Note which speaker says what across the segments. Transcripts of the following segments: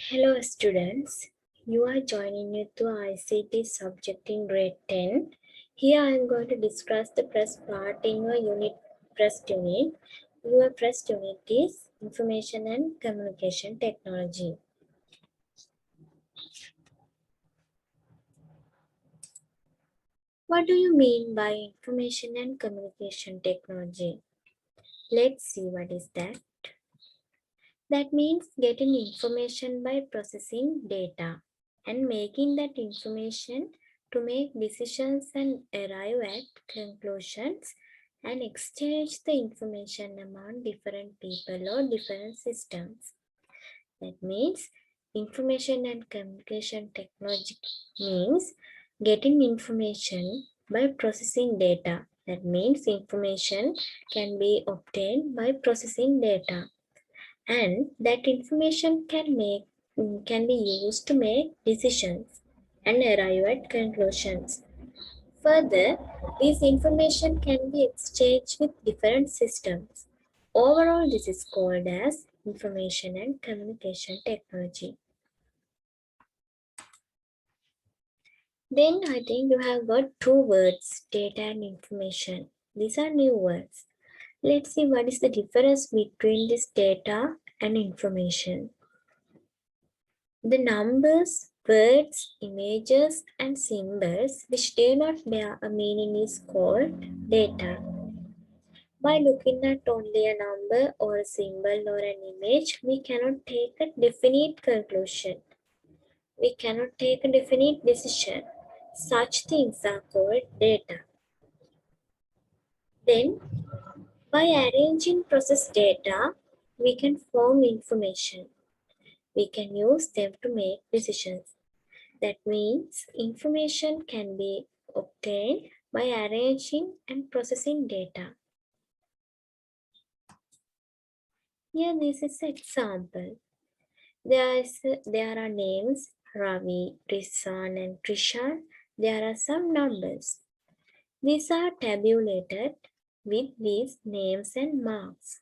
Speaker 1: Hello students, you are joining me to ICT subject in grade 10. Here I am going to discuss the first part in your first unit. Your first unit is Information and Communication Technology. What do you mean by Information and Communication Technology? Let's see what is that. That means getting information by processing data and making that information to make decisions and arrive at conclusions and exchange the information among different people or different systems. That means information and communication technology means getting information by processing data. That means information can be obtained by processing data, and that information can be used to make decisions and arrive at conclusions. Further, this information can be exchanged with different systems. Overall, this is called as information and communication technology. Then I think you have got two words, data and information. These are new words. Let's see what is the difference between this data and information. The numbers, words, images, and symbols which do not bear a meaning is called data. By looking at only a number or a symbol or an image, we cannot take a definite conclusion. We cannot take a definite decision. Such things are called data. Then, by arranging processed data, we can form information. We can use them to make decisions. That means information can be obtained by arranging and processing data. Here this is an example. There are names Ravi, Risan and Trishan. There are some numbers. These are tabulated with these names and marks.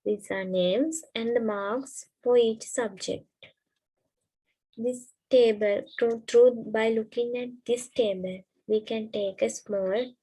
Speaker 1: These are names and the marks for each subject. This table, by looking at this table, we can take a small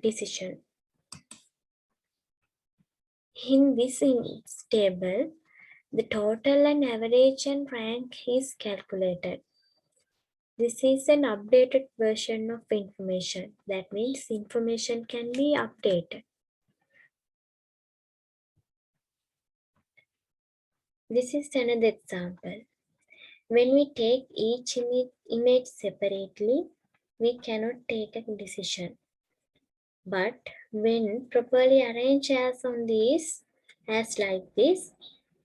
Speaker 1: decision. In this table, the total and average and rank is calculated. This is an updated version of information. That means information can be updated. This is another example. When we take each image separately, we cannot take a decision. But when properly arranged as like this,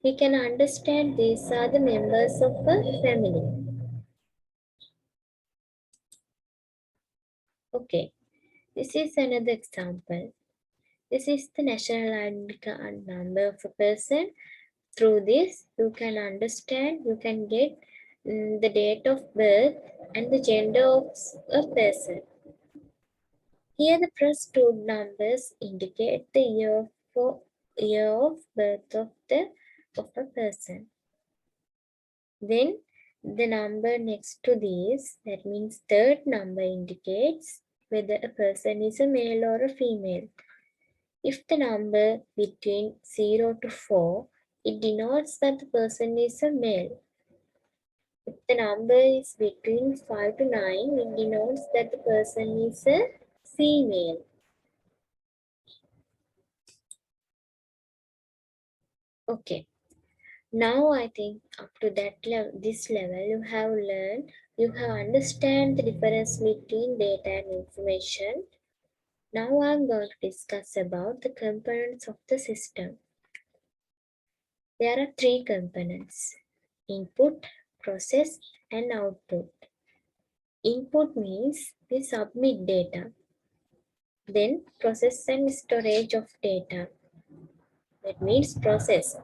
Speaker 1: we can understand these are the members of a family. Okay, this is another example. This is the national ID card number of a person. Through this, you can understand, you can get the date of birth and the gender of a person. Here the first two numbers indicate the year of birth of a person. Then the number next to this, that means third number, indicates whether a person is a male or a female. If the number between 0 to 4, it denotes that the person is a male. If the number is between 5 to 9, it denotes that the person is a female. Okay. Now I think up to this level, you have learned, you have understand the difference between data and information. Now I'm going to discuss about the components of the system. There are three components: input, process, and output. Input means we submit data. Then process and storage of data. That means process.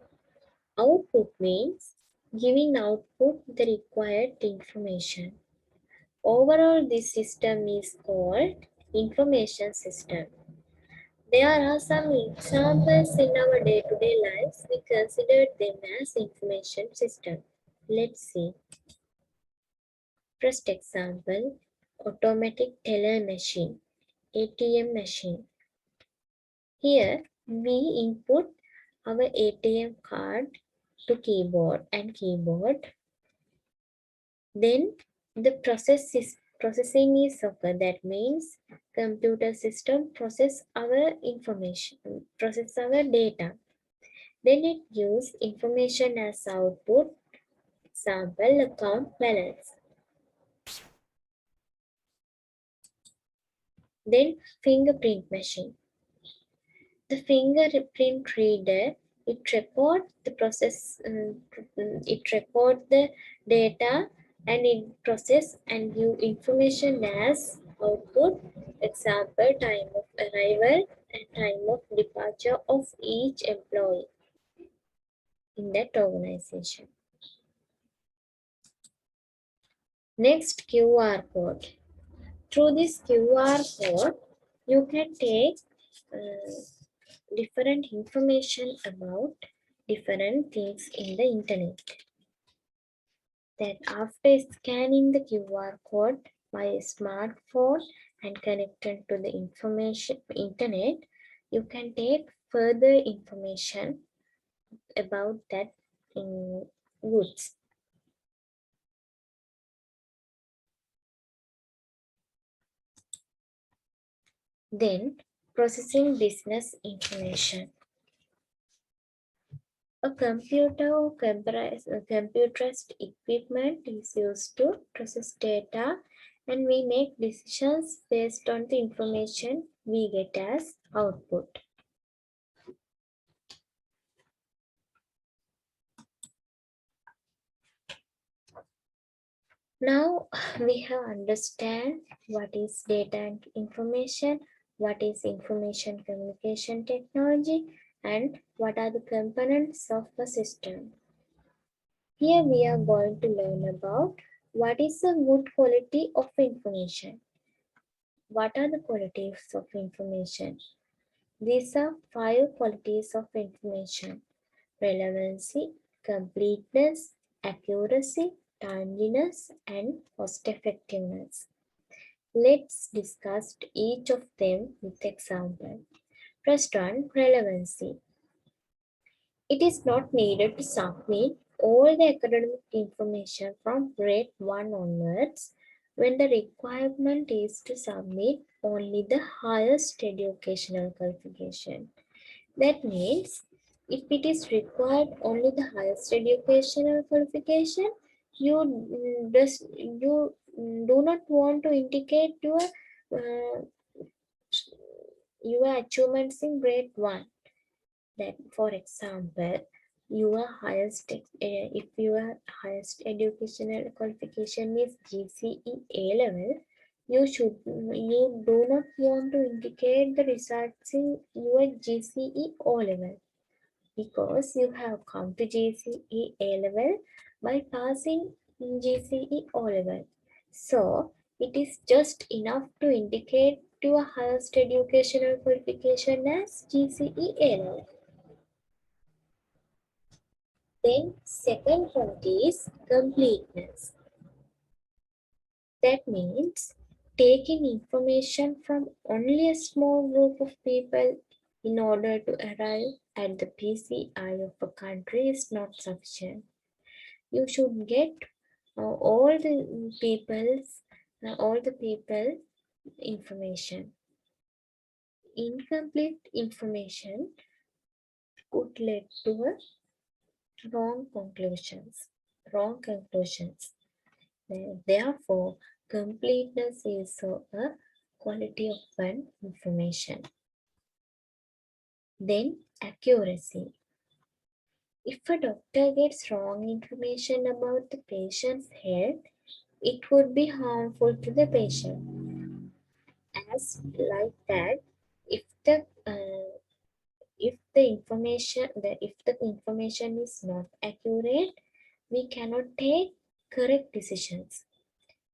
Speaker 1: Output means giving output the required information. Overall, this system is called information system. There are some examples in our day-to-day lives. We consider them as information system. Let's see. First example, automatic teller machine, ATM machine. Here we input our ATM card to keyboard and keyboard. Then the processing is occur. That means computer system process our information, process our data. Then it gives information as output, example account balance. Then fingerprint machine. The fingerprint reader, it records the process, it records the data and it process and give information as output. Example, time of arrival and time of departure of each employee in that organization. Next, QR code. Through this QR code, you can take different information about different things in the internet. That after scanning the QR code by a smartphone and connected to the information internet, you can take further information about that goods. Then processing business information. A computer or computerized equipment is used to process data and we make decisions based on the information we get as output. Now we have understand what is data and information, what is information communication technology, and what are the components of a system. Here we are going to learn about what is a good quality of information. What are the qualities of information? These are 5 qualities of information: relevancy, completeness, accuracy, timeliness, and cost effectiveness. Let's discuss each of them with example. First one, relevancy. It is not needed to submit all the academic information from grade 1 onwards when the requirement is to submit only the highest educational qualification. That means if it is required only the highest educational qualification, you do not want to indicate uh, your achievements in grade 1. That, for example, if your highest educational qualification is GCE A level, you do not want to indicate the results in your GCE O level, because you have come to GCE A level by passing GCE O level. So it is just enough to indicate your highest educational qualification as GCE A level. Then second point is completeness. That means taking information from only a small group of people in order to arrive at the PCI of a country is not sufficient. You should get all the people information. Incomplete information could lead to a wrong conclusions. Therefore, completeness is a quality of one information. Then, accuracy. If a doctor gets wrong information about the patient's health, it would be harmful to the patient. As like that, if the if the information is not accurate, we cannot take correct decisions.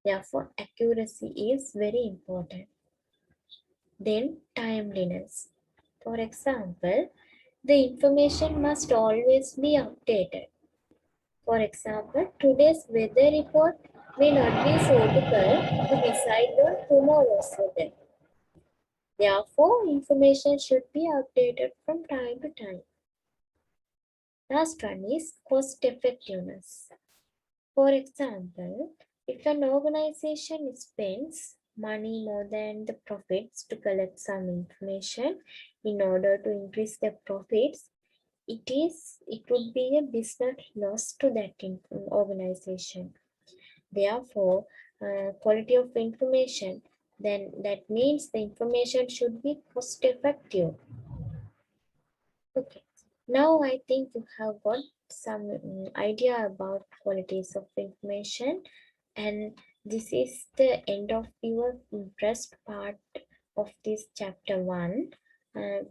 Speaker 1: Therefore, accuracy is very important. Then, timeliness. For example, the information must always be updated. For example, today's weather report may not be suitable to decide on tomorrow's weather. Therefore, information should be updated from time to time. Last one is cost effectiveness. For example, if an organization spends money more than the profits to collect some information in order to increase their profits, it would be a business loss to that organization. Therefore, quality of information, then that means the information should be cost effective. Okay. Now I think you have got some idea about qualities of information, and this is the end of your first part of this chapter 1.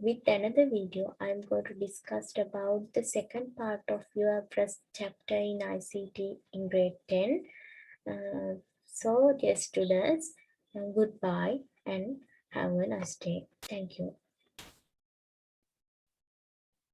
Speaker 1: With another video, I'm going to discuss about the second part of your first chapter in ICT in grade 10. So, dear students, goodbye and have a nice day. Thank you.